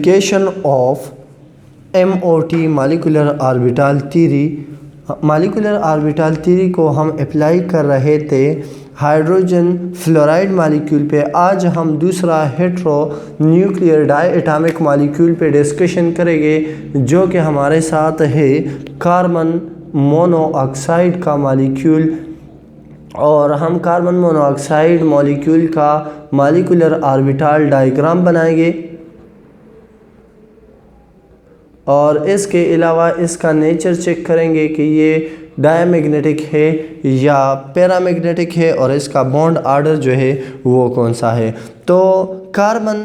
Application of MOT molecular orbital theory. Molecular orbital theory को हम apply कर रहे थे हाइड्रोजन फ्लोराइड मॉलिक्यूल पे। आज हम दूसरा heteronuclear diatomic molecule पे डिस्कशन करेंगे, जो कि हमारे साथ है कार्बन मोनोऑक्साइड का मॉलिक्यूल। और हम कार्बन मोनोऑक्साइड मॉलिक्यूल का मॉलिक्यूलर ऑर्बिटल डायग्राम बनाएंगे और इसके अलावा इसका नेचर चेक करेंगे कि ये डायमैग्नेटिक है या पैरामैग्नेटिक है और इसका बॉन्ड ऑर्डर जो है वो कौन सा है। तो कार्बन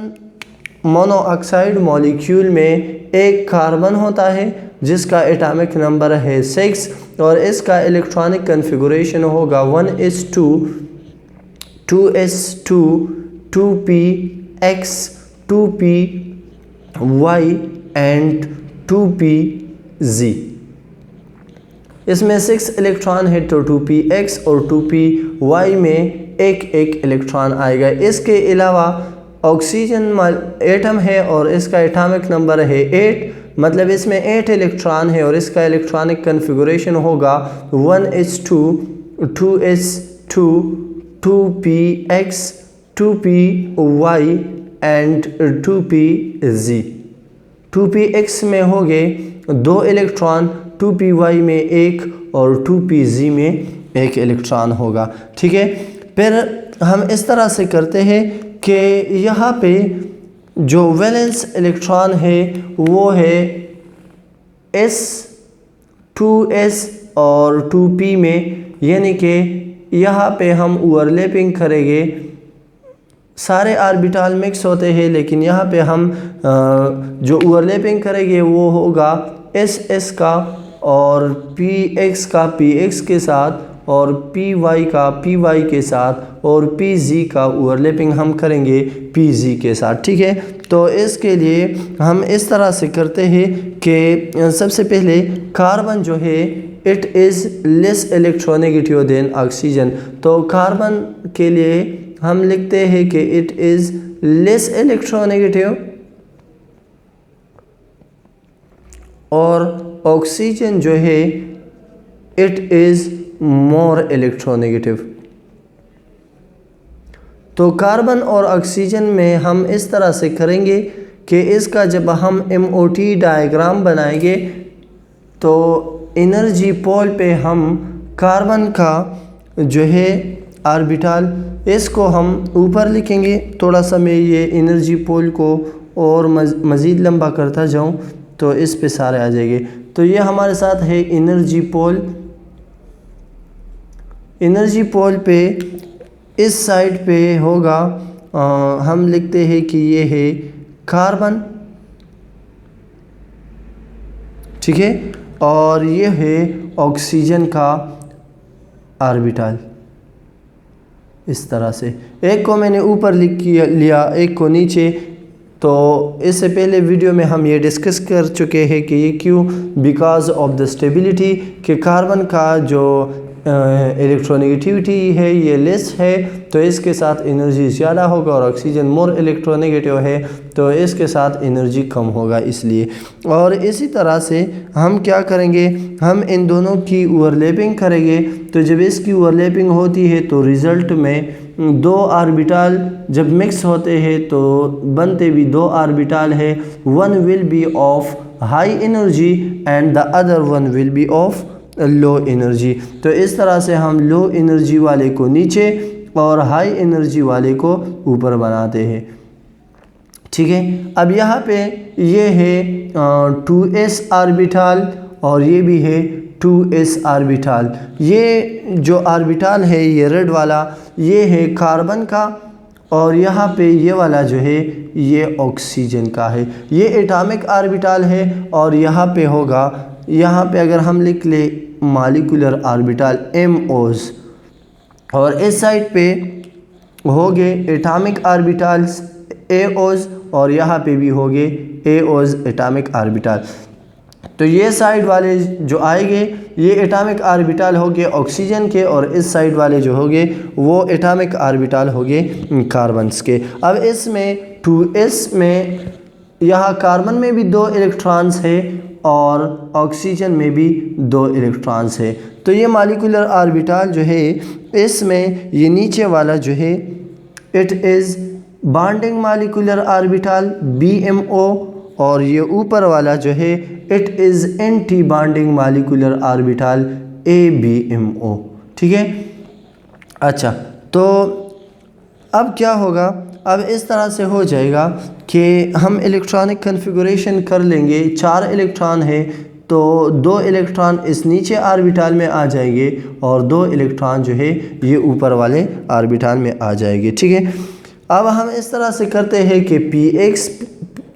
मोनोऑक्साइड मॉलिक्यूल में एक कार्बन होता है जिसका एटॉमिक नंबर है 6 और इसका इलेक्ट्रॉनिक कन्फिगुरेशन होगा 1s2 2s2 2px 2py and 2pz। इसमें 6 इलेक्ट्रॉन है तो 2px और 2py में एक इलेक्ट्रॉन आएगा। इसके अलावा ऑक्सीजन एटम है और इसका एटॉमिक नंबर है 8, मतलब इसमें 8 इलेक्ट्रॉन है और इसका इलेक्ट्रॉनिक कन्फिगुरेशन होगा 1s2 2s2 2px 2py and 2pz। 2px में हो गए 2 इलेक्ट्रॉन, 2py में 1 और 2pz में 1 इलेक्ट्रॉन होगा। ठीक है, फिर हम इस तरह से करते हैं कि यहाँ पे जो वैलेंस इलेक्ट्रॉन है वो है s 2s और 2p में, यानी कि यहाँ पे हम ओवरलैपिंग करेंगे। सारे ऑर्बिटल मिक्स होते हैं लेकिन यहाँ पे हम जो ओवरलैपिंग करेंगे वो होगा s का और px का px के साथ और py का py के साथ और pz का ओवरलैपिंग हम करेंगे pz के साथ। ठीक है, तो इसके लिए हम इस तरह से करते हैं कि सबसे पहले कार्बन जो है it is less electronegative than oxygen. तो कार्बन के लिए हम लिखते हैं कि इट इज़ लेस इलेक्ट्रोनेगेटिव और ऑक्सीजन जो है इट इज़ मोर इलेक्ट्रोनेगेटिव। तो कार्बन और ऑक्सीजन में हम इस तरह से करेंगे कि इसका जब हम MOT डायग्राम बनाएंगे तो एनर्जी पोल पे हम कार्बन का जो है ऑर्बिटल इसको हम ऊपर लिखेंगे। थोड़ा सा मैं ये एनर्जी पोल को और मज़ीद लंबा करता जाऊं तो इस पे सारे आ जाएंगे। तो ये हमारे साथ है एनर्जी पोल। एनर्जी पोल पे इस साइड पे होगा हम लिखते हैं कि ये है कार्बन, ठीक है, और ये है ऑक्सीजन का ऑर्बिटल। इस तरह से एक को मैंने ऊपर लिख लिया, एक को नीचे। तो इससे पहले वीडियो में हम ये डिस्कस कर चुके हैं कि ये क्यों, बिकॉज ऑफ द स्टेबिलिटी, कि कार्बन का जो इलेक्ट्रोनेगेटिविटी है ये लेस है तो इसके साथ एनर्जी ज़्यादा होगा, और ऑक्सीजन मोर इलेक्ट्रोनेगेटिव है तो इसके साथ एनर्जी कम होगा इसलिए। और इसी तरह से हम क्या करेंगे, हम इन दोनों की ओवरलैपिंग करेंगे। तो जब इसकी ओवरलैपिंग होती है तो रिज़ल्ट में 2 ऑर्बिटल जब मिक्स होते हैं तो बनते भी 2 ऑर्बिटल है। One will be of high energy and the other one will be of low energy. तो इस तरह से हम लो एनर्जी वाले को नीचे और हाई एनर्जी वाले को ऊपर बनाते हैं। ठीक है, अब यहाँ पे ये है 2s ऑर्बिटल और ये भी है 2s ऑर्बिटल। ये जो ऑर्बिटल है ये रेड वाला ये है कार्बन का और यहाँ पे ये वाला जो है ये ऑक्सीजन का है। ये एटॉमिक ऑर्बिटल है और यहाँ पे होगा, यहाँ पे अगर हम लिख ले मॉलिक्यूलर ऑर्बिटल MOs और इस साइड पे हो गए एटॉमिक ऑर्बिटल्स AOs और यहाँ पे भी हो गए AOs एटॉमिक ऑर्बिटल। तो ये साइड वाले जो आएंगे ये एटॉमिक ऑर्बिटल हो गए ऑक्सीजन के और इस साइड वाले जो हो गए वो एटॉमिक ऑर्बिटल हो गए कार्बन्स के। अब इसमें 2s में यहाँ कार्बन में भी 2 इलेक्ट्रॉन्स है और ऑक्सीजन में भी 2 इलेक्ट्रॉन्स है। तो ये मॉलिक्यूलर ऑर्बिटल जो है इसमें ये नीचे वाला जो है it is bonding molecular orbital BMO, और ये ऊपर वाला जो है it is anti bonding molecular orbital ABMO। ठीक है। अच्छा, तो अब क्या होगा, अब इस तरह से हो जाएगा कि हम इलेक्ट्रॉनिक कन्फिगुरेशन कर लेंगे। 4 इलेक्ट्रॉन है तो 2 इलेक्ट्रॉन इस नीचे ऑर्बिटल में आ जाएंगे और 2 इलेक्ट्रॉन जो है ये ऊपर वाले ऑर्बिटल में आ जाएंगे। ठीक है। अब हम इस तरह से करते हैं कि px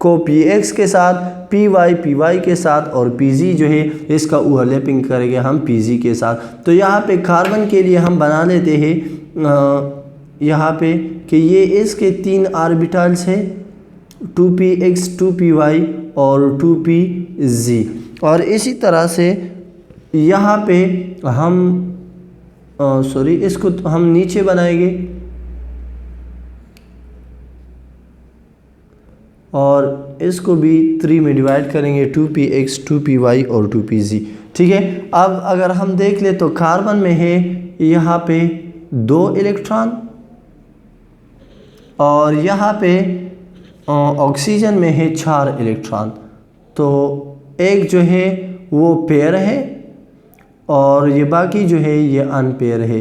को px के साथ, py के साथ और pz जो है इसका ओवरलैपिंग करेंगे हम pz के साथ। तो यहाँ पे कार्बन के लिए हम बना लेते हैं यहाँ पे कि ये इसके 3 ऑर्बिटल्स है 2px 2py और 2pz। और इसी तरह से यहाँ पे हम इसको हम नीचे बनाएंगे और इसको भी 3 में डिवाइड करेंगे 2px 2py और 2pz। ठीक है। अब अगर हम देख ले तो कार्बन में है यहाँ पे 2 इलेक्ट्रॉन और यहाँ पे ऑक्सीजन में है 4 इलेक्ट्रॉन। तो एक जो है वो पेयर है और ये बाकी जो है ये अनपेयर है।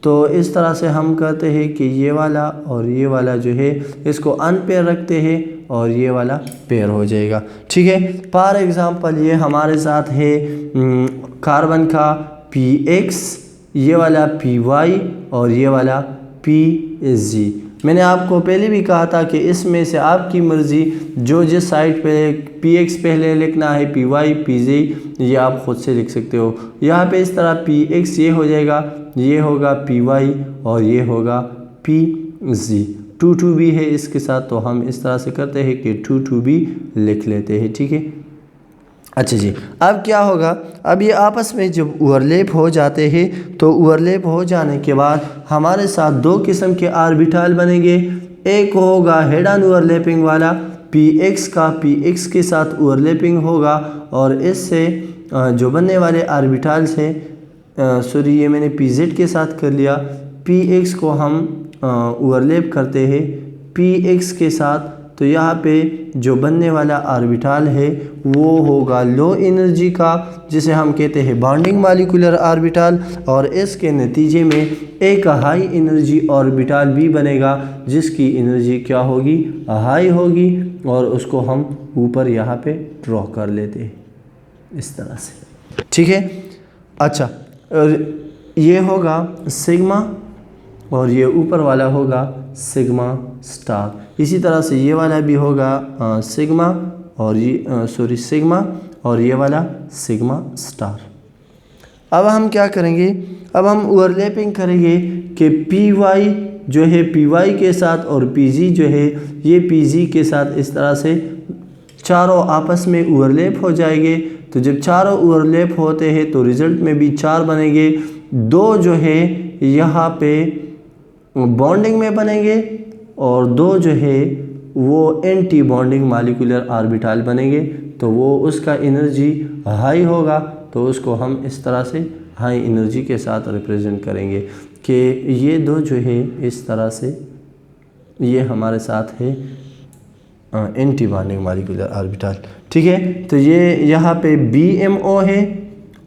तो इस तरह से हम कहते हैं कि ये वाला और ये वाला जो है इसको अनपेयर रखते हैं और ये वाला पेयर हो जाएगा। ठीक है। फॉर एग्ज़ाम्पल ये हमारे साथ है कार्बन का px, ये वाला py और ये वाला pz। मैंने आपको पहले भी कहा था कि इसमें से आपकी मर्ज़ी जो जिस साइड पे px पहले लिखना है py pz ये आप ख़ुद से लिख सकते हो। यहाँ पे इस तरह px ये हो जाएगा, ये होगा py और ये होगा pz। 2 भी है इसके साथ, तो हम इस तरह से करते हैं कि 2 भी लिख लेते हैं। ठीक है। अच्छा जी, अब क्या होगा, अब ये आपस में जब ओवरलैप हो जाते हैं तो ओवरलैप हो जाने के बाद हमारे साथ 2 किस्म के ऑर्बिटल बनेंगे। एक होगा हेड ऑन ओवरलैपिंग वाला, px का px के साथ ओवरलैपिंग होगा और इससे जो बनने वाले ऑर्बिटल्स हैं, ये मैंने pz के साथ कर लिया, px को हम ओवरलैप करते हैं px के साथ। तो यहाँ पे जो बनने वाला ऑर्बिटल है वो होगा लो एनर्जी का, जिसे हम कहते हैं बॉन्डिंग मॉलिक्यूलर ऑर्बिटल, और इसके नतीजे में एक हाई एनर्जी ऑर्बिटल भी बनेगा जिसकी एनर्जी क्या होगी, हाई होगी, और उसको हम ऊपर यहाँ पे ड्रॉ कर लेते हैं इस तरह से। ठीक है। अच्छा, ये होगा सिग्मा और ये ऊपर वाला होगा सिग्मा स्टार। इसी तरह से ये वाला भी होगा सिग्मा और ये सिग्मा और ये वाला सिग्मा स्टार। अब हम क्या करेंगे, अब हम ओवरलैपिंग करेंगे कि py जो है py के साथ और pz जो है ये pz के साथ इस तरह से चारों आपस में ओवरलैप हो जाएंगे। तो जब चारों ओवरलैप होते हैं तो रिज़ल्ट में भी 4 बनेंगे। 2 जो है यहाँ पे बॉन्डिंग में बनेंगे और 2 जो है वो एंटी बॉन्डिंग मॉलिक्यूलर ऑर्बिटल बनेंगे। तो वो उसका एनर्जी हाई होगा, तो उसको हम इस तरह से हाई एनर्जी के साथ रिप्रेजेंट करेंगे कि ये 2 जो है इस तरह से ये हमारे साथ है एंटी बॉन्डिंग मॉलिक्यूलर ऑर्बिटल। ठीक है। तो ये यहाँ पे BMO है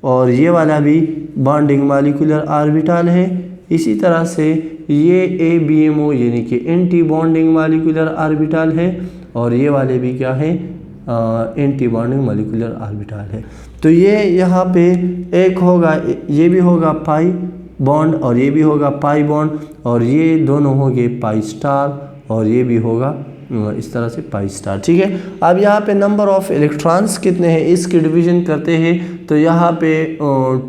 और ये वाला भी बॉन्डिंग मॉलिक्यूलर ऑर्बिटल है। इसी तरह से ये ABMO यानी कि एंटी बॉन्डिंग मॉलिक्यूलर ऑर्बिटल है और ये वाले भी क्या है, एंटी बॉन्डिंग मॉलिक्यूलर ऑर्बिटल है। तो ये यहाँ पे एक होगा, ये भी होगा पाई बॉन्ड और ये भी होगा पाई बॉन्ड, और ये दोनों होंगे पाई स्टार और ये भी होगा इस तरह से पाई स्टार। ठीक है। अब यहाँ पे नंबर ऑफ इलेक्ट्रॉन्स कितने हैं इसकी डिवीजन करते हैं। तो यहाँ पे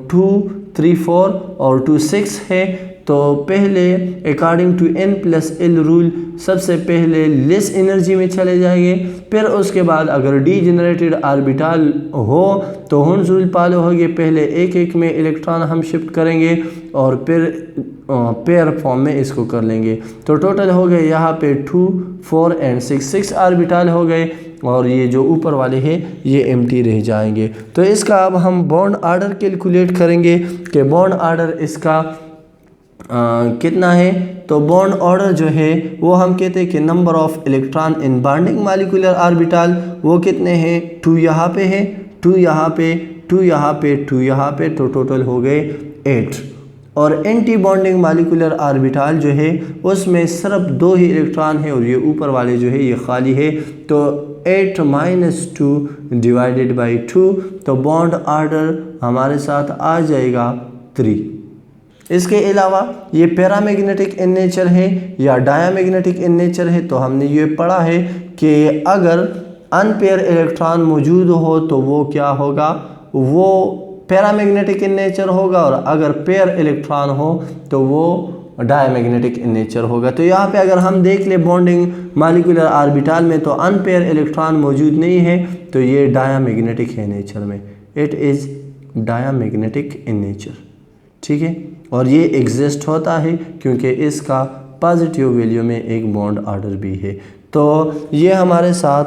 2 3 4 और 2 6 है। तो पहले अकॉर्डिंग टू n+l रूल सबसे पहले लेस एनर्जी में चले जाएंगे, फिर उसके बाद अगर डीजेनरेटेड ऑर्बिटल हो तो हुंस रूल फॉलो होगी, पहले एक एक में इलेक्ट्रॉन हम शिफ्ट करेंगे और फिर पेयर फॉर्म में इसको कर लेंगे। तो टोटल हो गए यहाँ पे 2 4 एंड 6 ऑर्बिटल हो गए। और ये जो ऊपर वाले हैं ये एम्प्टी रह जाएंगे। तो इसका अब हम बॉन्ड ऑर्डर कैलकुलेट करेंगे कि बॉन्ड ऑर्डर इसका कितना है। तो बॉन्ड ऑर्डर जो है वो हम कहते हैं कि number of electron in bonding molecular orbital वो कितने हैं, 2 यहाँ पे है, 2 यहाँ पे, 2 यहाँ पे, 2 यहाँ पे, तो टोटल हो गए 8। और एंटी बॉन्डिंग मॉलिक्यूलर ऑर्बिटल जो है उसमें सिर्फ 2 ही इलेक्ट्रॉन है और ये ऊपर वाले जो है ये खाली है। तो 8 - 2 डिवाइडेड बाई 2, तो बॉन्ड ऑर्डर हमारे साथ आ जाएगा 3। इसके अलावा ये पैरामैग्नेटिक इन नेचर है या डायामैग्नेटिक इन नेचर है। तो हमने ये पढ़ा है कि अगर अनपेयर इलेक्ट्रॉन मौजूद हो तो वो क्या होगा, वो पैरामैग्नेटिक इन नेचर होगा, और अगर पेयर इलेक्ट्रॉन हो तो वो डायामैग्नेटिक इन नेचर होगा। तो यहाँ पे अगर हम देख ले बॉन्डिंग मॉलिक्यूलर ऑर्बिटल में तो अनपेयर इलेक्ट्रॉन मौजूद नहीं है, तो ये डायामैग्नेटिक है नेचर में, it is diamagnetic in nature, ठीक है। और ये एग्जिस्ट होता है क्योंकि इसका पॉजिटिव वैल्यू में एक बॉन्ड ऑर्डर भी है। तो ये हमारे साथ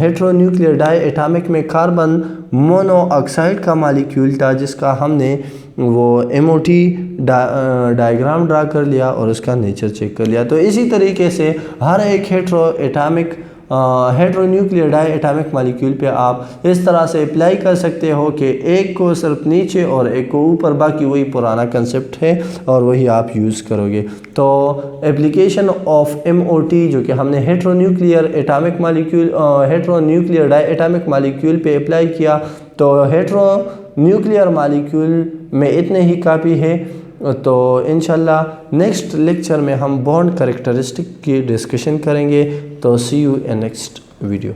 हेट्रोन्यूक्लियर डाई एटॉमिक में कार्बन मोनोऑक्साइड का मॉलिक्यूल था जिसका हमने वो MOT डायग्राम ड्रा कर लिया और उसका नेचर चेक कर लिया। तो इसी तरीके से हर एक हेट्रोन्यूक्लियर डाई एटॉमिक मॉलिक्यूल पे आप इस तरह से अप्लाई कर सकते हो कि एक को सिर्फ नीचे और एक को ऊपर, बाकी वही पुराना कंसेप्ट है और वही आप यूज़ करोगे। तो एप्लीकेशन ऑफ MOT जो कि हमने हेट्रोन्यूक्लियर डाई एटॉमिक मॉलिक्यूल पे अप्लाई किया, तो हेट्रोन्यूक्लियर मॉलिक्यूल में इतने ही काफ़ी है। तो इंशाल्लाह नेक्स्ट लेक्चर में हम बॉन्ड कैरेक्टरिस्टिक की डिस्कशन करेंगे। तो सी यू इन नेक्स्ट वीडियो।